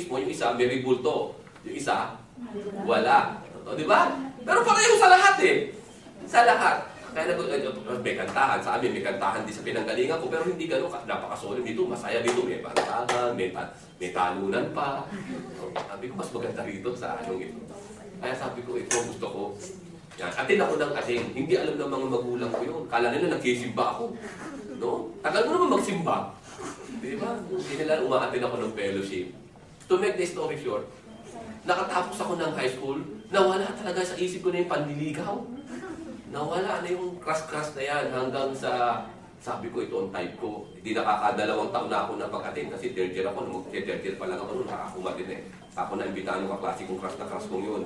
Yung isa, may ribulto. Yung isa, wala. O, di ba? Pero pareho sa lahat eh. Sa lahat. Kaya may kantahan. Sa amin, may kantahan din sa pinanggalingan ko. Pero hindi gano'n. Napakasolid dito. Masaya dito. May pantahan, may talunan pa. So, sabi ko, mas maganda rito sa anong ito. Kaya sabi ko, ito gusto ko. Yan. Atin ako ng atin. Hindi alam ng mga magulang ko yun. Kala nila nagsisimba ako. No? Tagal mo naman magsimba. Di ba? Hindi nila umaatin ako ng fellowship. To make the story short, nakatapos ako ng high school, nawala talaga sa isip ko na yung panliligaw. Nawala na yung crush-crush na yan hanggang sa, sabi ko, ito ang type ko. Hindi nakakadalawang taon na ako napag-attend kasi third year ako, third year pa lang ako noon, nakakakumatin eh. Ako na imbitahan yung kaklase kong crush na crush kong yun.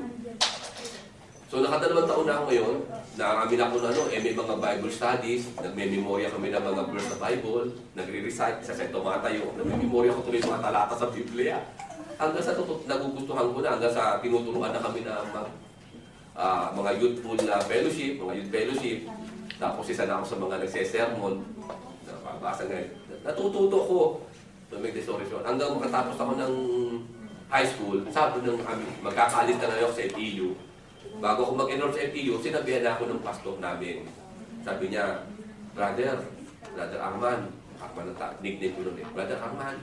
So nakadalawang taon na ako ngayon, nakamin ako na may mga Bible studies, nagme-memorya kami ng mga verse na Bible, nagre-recite, sa tumatayo, nagme-memorya ko tuloy mga talata sa Biblia. Hanggang sa nagugustuhan ko na, hanggang sa tinuturuan na kami ng mga youthful fellowship, mga youth fellowship. Tapos isa na ako sa mga nagsesermon, nababasa ngayon. Natututo ko, to make the story short. Hanggang makatapos ako ng high school, sabi ng magkakalis na ako sa FEU. Bago ako mag-enroll sa FEU, sinabihan na ako ng pastor namin. Sabi niya, Brother Arman, nickname ko nun eh, Brother Arman,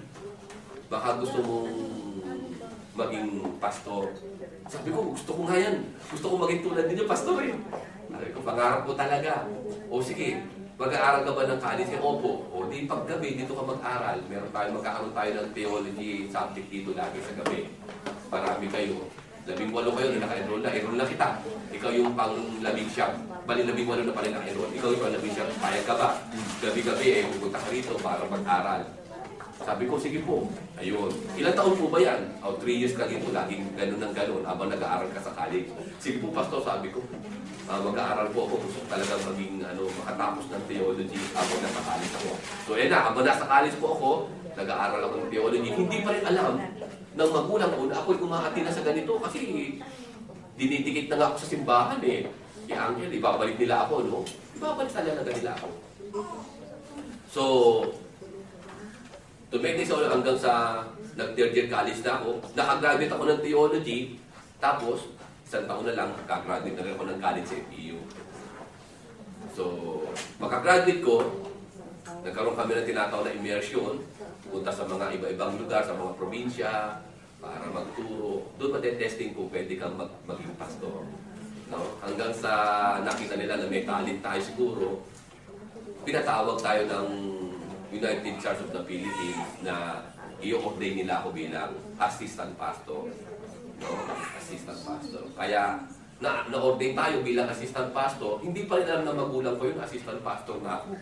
baka gusto mong maging pastor. Sabi ko, gusto ko nga yan. Gusto ko maging tulad ninyo, pastor eh. Sabi ko, pangarap ko talaga. O sige, mag-aaral ka ba ng college? Opo. O di paggabi, dito ka mag-aral. Magkakaroon tayo ng theology subject dito lagi sa gabi. Marami kayo. 18 kayo na naka-enroll na. Enroll na kita. Ikaw yung pang-labing siyam. Bali, 18 na pala naka-enroll. Ikaw yung pang-labing siyam. Payag ka ba? Gabi-gabi pupunta ka rito para mag-aral. Sabi ko, sige po. Ayun. Ilang taon po ba yan? 3 years ka dito, laging ganun ng ganun, habang nag-aaral ka sa college. Sige po, pastor, sabi ko, mag-aaral po ako. Gusto talagang maging, makatapos ng theology habang nasa college ako. So, habang nasa college po ako, nag-aaral ako ng theology. Hindi pa rin alam ng magulang ko na ako'y umahati na sa ganito kasi dinidikit na nga ako sa simbahan eh. Angel, ibabalik nila ako, no? Ibabalik talaga nila ako. So, to make this all hanggang sa nag-third year college na ako, nakagraduate ako ng theology, tapos isang taon na lang, nakagraduate na rin ako ng college sa FEU. So, makagraduate ko, nagkaroon kami ng tinatawag na immersion, punta sa mga iba-ibang lugar, sa mga probinsya, para magturo. Doon matitesting kung pwede kang maging pastor. No? Hanggang sa nakita nila na may talent tayo siguro, pinatawag tayo ng United Church of the Philippines na i-ordain nila ako bilang assistant pastor. No? Assistant pastor. Kaya, na-ordain tayo bilang assistant pastor, hindi pa rin alam na magulang ko yung assistant pastor na ako.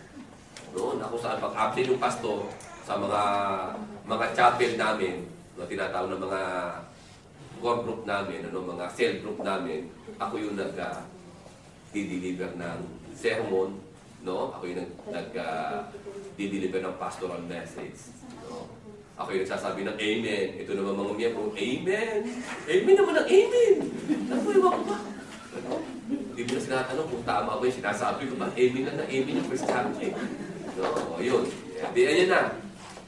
No? Na kung saan pag-absent yung pastor sa mga chapel namin, no, tinatawag na mga core group namin, mga cell group namin, ako yung nag-deliver ng sermon, no? Ako yung nag-deliver ng pastoral message. No? Ako yung nagsasabi ng amen. Ito naman mga miyembro, amen! Amen naman ang amen! Nakuha ko ba? No? Hindi mo na sinatanong kung tama ba yung sinasabi ko ba? Amen na amen yung Christianity. No? Yun. Di, ayan na.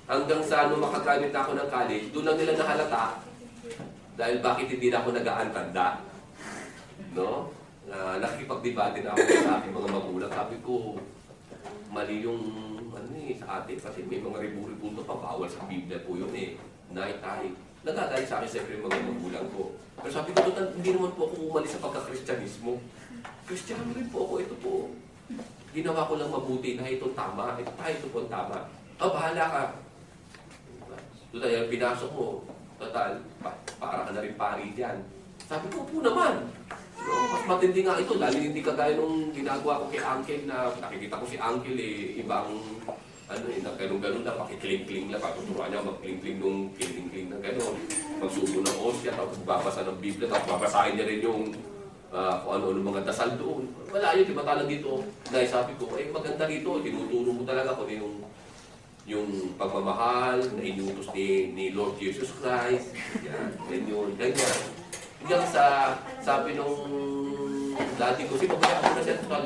Hanggang sa makagraduate na ako ng college, doon lang nila nahalata dahil bakit hindi na ako nag-aantanda. No? Nakikipagdebate na ako sa aking mga magulang. Sabi ko, mali yung sa atin kasi may mga ribu-ribu na pa, bawal sa Biblia po yun eh. Naitay. Nagagalit sa akin siyempre yung mga magulang ko. Pero sabi ko, hindi naman po ako umalis sa pagka-Kristyanismo. Kristiyano rin po ako, ito po. Ginawa ko lang mabuti na ito tama, ito po tama. Bahala ka. Total, pinasok mo. Total, para ka na rin pari dyan. Sabi ko, po naman. Mas matindi nga ito, dahil hindi kagaya nung ginagawa ko kay Uncle na nakikita ko si Uncle ibang ganun-ganun na pakikling-kling lang, patuturuan niya magkling-kling nung kling-kling na gano'n. Magsubo ng osya, tapos babasa ng Biblia, tapos babasahin niya rin yung kung ano-ano mga dasal doon. Wala yun, diba talang dito? Dahil sabi ko, maganda rito, tinuturo mo talaga kung yung pagmamahal na inutos ni Lord Jesus Christ. Yan yun, ganyan. Hanggang sa sabi nung dati ko, pagkaya ako na siya, total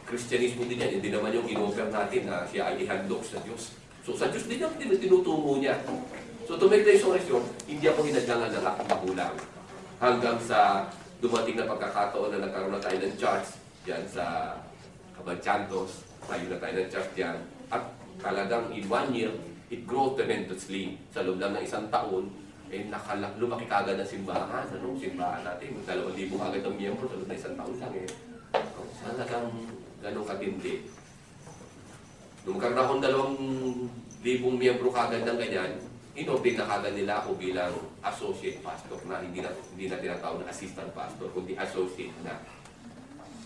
Christianismo din yan. Hindi naman yung in-offer natin na siya ay ihandog sa Diyos. So sa Diyos din yung tinutungo niya. So to make the story short, hindi ako hinadlangan ng aking magulang. Hanggang sa dumating na pagkakataon na nagkaroon na tayo ng charts diyan sa Cabalchantos, tayo na tayo ng charts diyan. At talagang in 1 year, it grew tremendously. Sa loob lang ng 1 taon, lumaki kagad ng simbahan. Anong simbahan natin? 2,000 kagad ang miyembro sa loob ng 1 taon lang eh. Talagang ganun katindi. Nung magkaroon akong 2,000 miyembro kagad ng ganyan, in-ordain na kagad nila ako bilang associate pastor na hindi na tinatawag na assistant pastor, kundi associate na.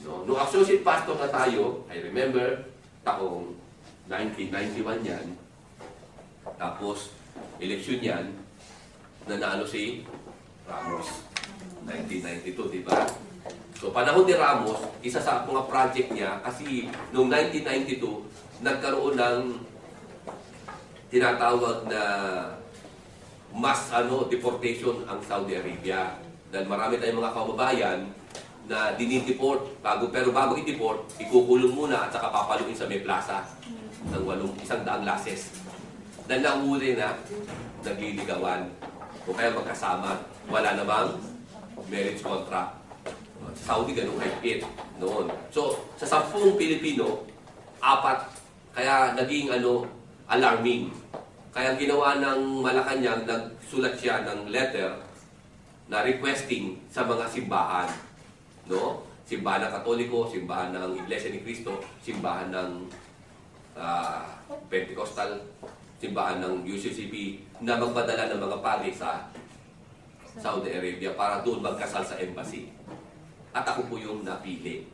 No, nung associate pastor na tayo, I remember, taong 1991 yan, tapos election yan, nanalo si Ramos, 1992, di ba? So, panahon ni Ramos, isa sa mga project niya, kasi noong 1992, nagkaroon ng tinatawag na mass deportation ang Saudi Arabia. Dahil marami tayong mga kababayan na dinideport, pero bago i-deport, ikukulong muna at saka papaluin sa may plaza ng 100 lases. Dahil nahuli na, nagliligawan, o kaya magkasama, wala namang marriage contract. Sa Saudi, ganun higpit noon. So, sa 10 Pilipino, 4, kaya naging alarming. Kaya ginawa ng Malacanang, nagsulat siya ng letter na requesting sa mga simbahan. No? Simbahan ng Katoliko, simbahan ng Iglesia ni Cristo, simbahan ng Pentecostal, simbahan ng UCCP, na magpadala ng mga pari sa Saudi Arabia para doon magkasal sa embassy. At ako po yung napili,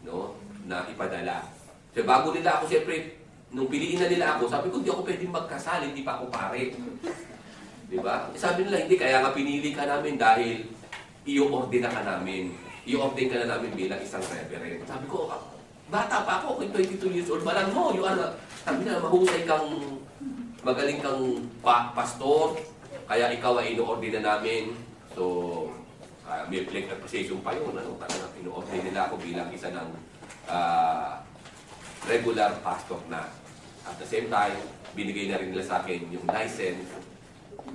no? Na ipadala. So bago nila ako, siyempre, nung piliin na nila ako, sabi ko, hindi ako pwedeng magkasal, hindi pa ako pare. Diba? Sabi nila, hindi, kaya nga pinili ka namin dahil i-ordina ka namin. I-ordin ka na namin bilang isang reverend. Sabi ko, bata pa ako, 22 years old, malang mo, sabi nila, mahusay kang, magaling kang pastor, kaya ikaw ay ino-ordina namin. So, may flag appreciation pa yun. Talagang ino-ordin nila ako bilang isa ng regular pastor na. At the same time, binigay na rin nila sa akin yung license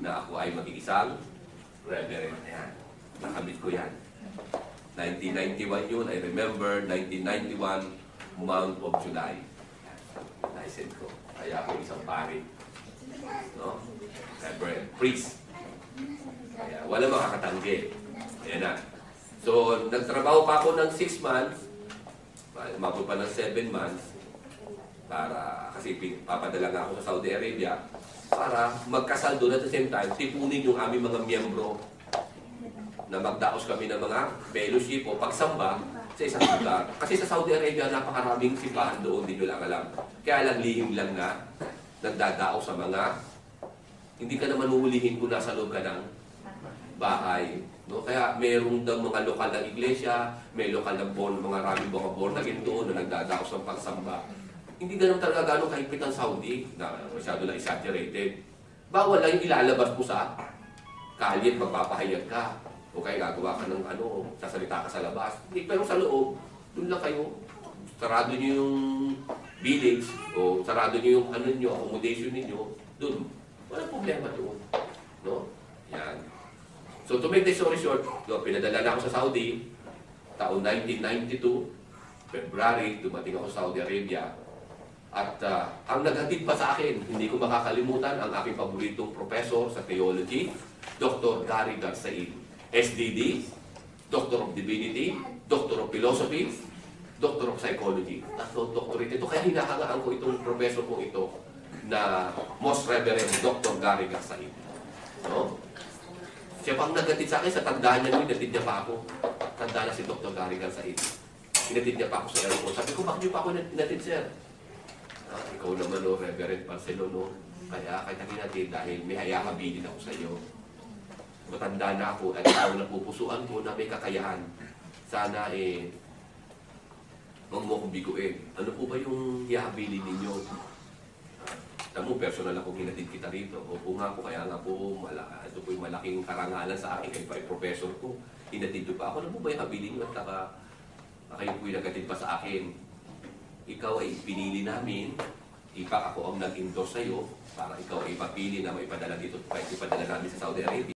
na ako ay maging isang reverend. Ayan, nakamit ko yan. 1991 yun, I remember, 1991, month of July. License ko. Kaya ako isang pari. No? Reverend, priest. Kaya wala makakatanggi. Ayan na. So, nagtrabaho pa ako ng 6 months, umabot pa ng 7 months, para, kasi papadala nga ako sa Saudi Arabia, para magkasal doon at the same time, tipunin yung aming mga miyembro na magdaos kami ng mga fellowship o pagsamba sa isang lugar. Kasi sa Saudi Arabia, napakaraming simbahan doon, hindi nyo lang alam. Kaya lang lihim lang na nagdadaos sa mga, hindi ka naman uhulihin kung nasa loob ka ng bahay. No? Kaya mayroong daw mga lokal na iglesia, may lokal na mga born again doon na nagdadaos ng pagsamba. Hindi ganun talaga gano'ng kahigpit ang Saudi, na masyado na exaggerated. Bawal lang yung ilalabas mo sa kalye, magpapahayag ka. O kaya gagawa ka ng sasalita ka sa labas. Hindi, pero sa loob, doon lang kayo. Sarado nyo yung village, o sarado nyo yung accommodation ninyo, doon. Walang problema doon. No? Yan. So to make the story short, pinadala na ako sa Saudi, taon 1992, February, dumating ako sa Saudi Arabia. At ang naghatid pa sa akin, hindi ko makakalimutan ang aking paboritong professor sa theology, Dr. Gary Garzain, SDD, Doctor of Divinity, Doctor of Philosophy, Doctor of Psychology. Tatlong doctorate ito. Kaya hinahangaan ko itong professor kong ito na Most Reverend Dr. Gary Garzain. No? Siya pang naghatid sa akin, sa tandaan niya, hinatid niya pa ako. Tandaan na si Dr. Gary Garzain. Hinatid niya pa ako sa airport. Sabi ko, bakit niyo pa ako hinatid, sir? Ikaw naman, Reverend Barcelona, kaya natin dahil may hayakabilin ako sa iyo. Matanda na ako at ikaw napupusuan ko na may kakayahan. Sana huwag mo akong biguin. Ano po ba yung hiyahabilin ninyo? Tamo, personal akong hinatid kita rito. Opo nga po, kaya nga po, ito po yung malaking karangalan sa akin, kayo pa yung professor ko. Hinatid pa ako. Ano po ba yung habilin nyo? At kayo po yung nagatid pa sa akin. Ikaw ay pinili namin, Ipak, ako ang nag-endorse sa'yo para ikaw ay mapili na maipadala dito, ipadala namin sa Saudi Arabia.